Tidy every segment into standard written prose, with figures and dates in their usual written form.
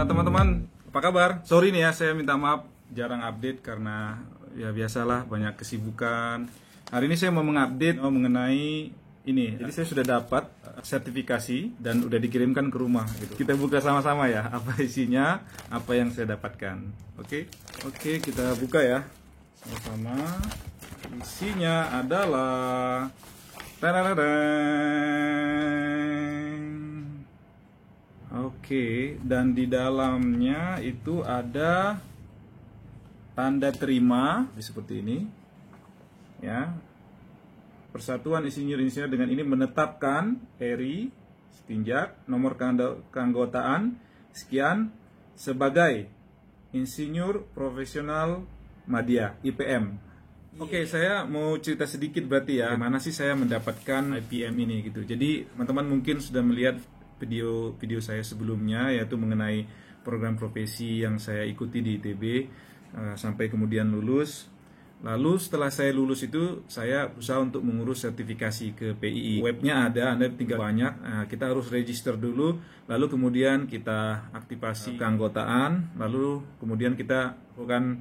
Teman-teman, apa kabar? Sorry nih ya, saya minta maaf jarang update karena ya biasalah banyak kesibukan. Hari ini saya mau mengupdate mengenai ini. Jadi saya sudah dapat sertifikasi dan udah dikirimkan ke rumah gitu. Kita buka sama-sama ya, apa isinya, apa yang saya dapatkan. Oke, kita buka ya sama-sama. Isinya adalah Oke, dan di dalamnya itu ada tanda terima seperti ini, ya. Persatuan Insinyur-Insinyur dengan ini menetapkan Eri Setinjak nomor keanggotaan sekian sebagai Insinyur Profesional Madya IPM. Oke, saya mau cerita sedikit berarti ya, gimana sih saya mendapatkan IPM ini gitu. Jadi teman-teman mungkin sudah melihat video saya sebelumnya, yaitu mengenai program profesi yang saya ikuti di ITB sampai kemudian lulus. Lalu setelah saya lulus itu saya berusaha untuk mengurus sertifikasi ke PII. Webnya ada, Anda tinggal banyak. Kita harus register dulu, lalu kemudian kita aktivasi keanggotaan, lalu kemudian kita akan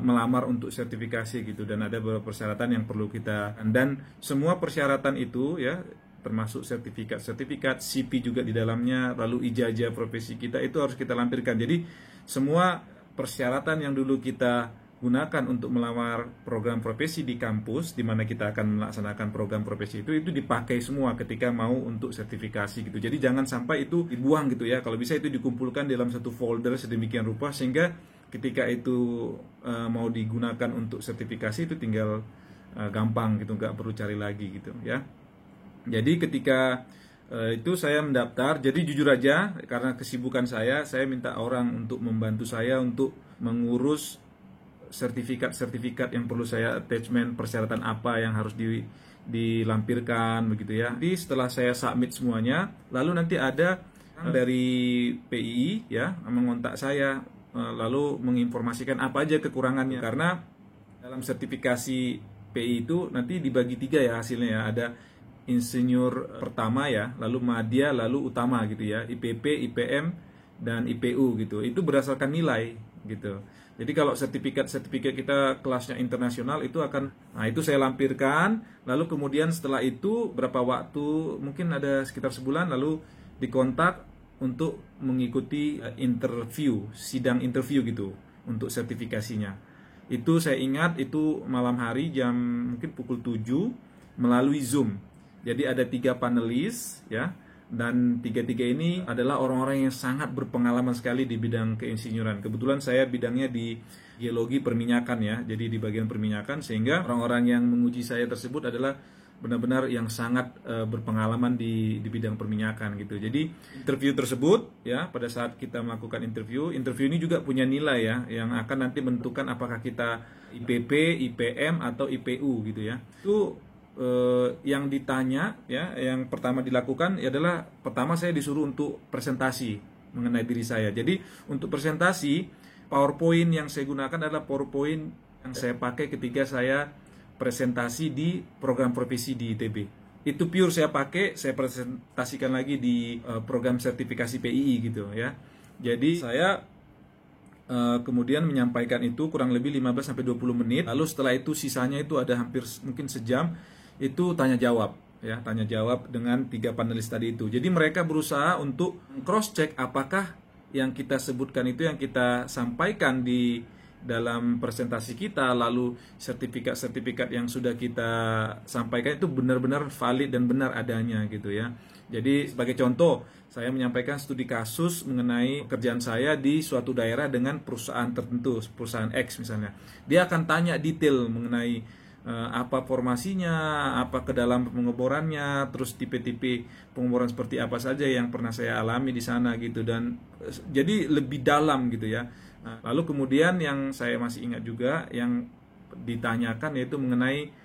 melamar untuk sertifikasi gitu, dan ada beberapa persyaratan yang perlu kita, dan semua persyaratan itu ya, termasuk sertifikat, CP juga di dalamnya, lalu ijazah profesi kita itu harus kita lampirkan. Jadi semua persyaratan yang dulu kita gunakan untuk melamar program profesi di kampus di mana kita akan melaksanakan program profesi itu dipakai semua ketika mau untuk sertifikasi gitu. Jadi jangan sampai itu dibuang gitu ya. Kalau bisa itu dikumpulkan dalam satu folder sedemikian rupa sehingga ketika itu mau digunakan untuk sertifikasi itu tinggal gampang gitu, nggak perlu cari lagi gitu ya. Jadi ketika itu saya mendaftar, jadi jujur aja karena kesibukan saya minta orang untuk membantu saya untuk mengurus sertifikat yang perlu saya attachment, persyaratan apa yang harus dilampirkan begitu ya. Jadi setelah saya submit semuanya, lalu nanti ada dari PII ya mengontak saya, lalu menginformasikan apa aja kekurangannya, karena dalam sertifikasi PII itu nanti dibagi 3 ya hasilnya ya, ada insinyur pertama ya, lalu madya, lalu utama gitu ya, IPP, IPM, dan IPU gitu. Itu berdasarkan nilai gitu. Jadi kalau sertifikat kita kelasnya internasional itu itu saya lampirkan, lalu kemudian setelah itu berapa waktu, mungkin ada sekitar sebulan, lalu dikontak untuk mengikuti sidang interview gitu untuk sertifikasinya. Itu saya ingat itu malam hari jam mungkin pukul 7 melalui Zoom. Jadi ada 3 panelis ya, dan 3 ini adalah orang-orang yang sangat berpengalaman sekali di bidang keinsinyuran. Kebetulan saya bidangnya di geologi perminyakan ya, jadi di bagian perminyakan, sehingga orang-orang yang menguji saya tersebut adalah benar-benar yang sangat berpengalaman di bidang perminyakan gitu. Jadi interview tersebut ya, pada saat kita melakukan interview ini juga punya nilai ya, yang akan nanti menentukan apakah kita IPP, IPM atau IPU gitu ya. Itu yang ditanya ya, yang pertama dilakukan adalah pertama saya disuruh untuk presentasi mengenai diri saya. Jadi untuk presentasi, PowerPoint yang saya gunakan adalah PowerPoint yang saya pakai ketika saya presentasi di program profesi di ITB. Itu pure saya pakai, saya presentasikan lagi di program sertifikasi PII gitu ya. Jadi saya kemudian menyampaikan itu kurang lebih 15-20 menit. Lalu setelah itu sisanya itu ada hampir mungkin sejam, itu tanya jawab ya, tanya jawab dengan 3 panelis tadi itu. Jadi mereka berusaha untuk cross check apakah yang kita sebutkan itu, yang kita sampaikan di dalam presentasi kita, lalu sertifikat yang sudah kita sampaikan itu benar-benar valid dan benar adanya gitu ya. Jadi sebagai contoh, saya menyampaikan studi kasus mengenai pekerjaan saya di suatu daerah dengan perusahaan tertentu, perusahaan X misalnya. Dia akan tanya detail mengenai apa formasinya, apa ke dalam pengeborannya, terus tipe-tipe pengeboran seperti apa saja yang pernah saya alami di sana gitu, dan jadi lebih dalam gitu ya. Lalu kemudian yang saya masih ingat juga yang ditanyakan yaitu mengenai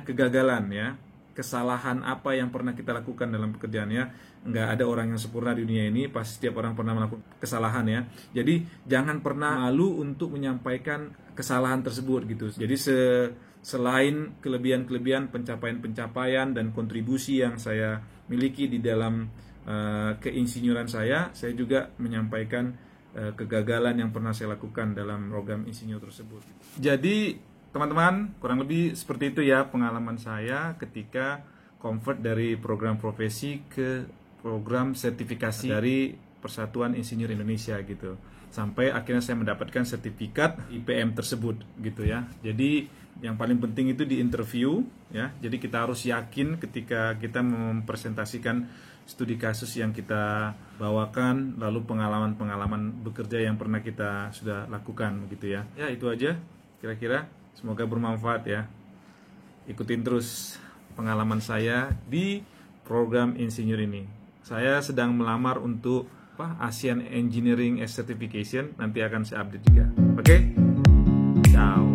kegagalan ya, kesalahan apa yang pernah kita lakukan dalam pekerjaan ya. Nggak ada orang yang sempurna di dunia ini, pasti setiap orang pernah melakukan kesalahan ya. Jadi jangan pernah malu untuk menyampaikan kesalahan tersebut gitu. Jadi selain kelebihan-kelebihan, pencapaian-pencapaian dan kontribusi yang saya miliki di dalam keinsinyuran saya juga menyampaikan kegagalan yang pernah saya lakukan dalam program insinyur tersebut. Jadi teman-teman, kurang lebih seperti itu ya pengalaman saya ketika convert dari program profesi ke program sertifikasi dari Persatuan Insinyur Indonesia gitu. Sampai akhirnya saya mendapatkan sertifikat IPM tersebut gitu ya. Jadi yang paling penting itu di interview ya. Jadi kita harus yakin ketika kita mempresentasikan studi kasus yang kita bawakan, lalu pengalaman-pengalaman bekerja yang pernah kita sudah lakukan gitu ya. Ya itu aja kira-kira, semoga bermanfaat ya. Ikutin terus pengalaman saya di program insinyur ini. Saya sedang melamar untuk ASEAN Engineering Certification, nanti akan saya update juga. Oke? Ciao.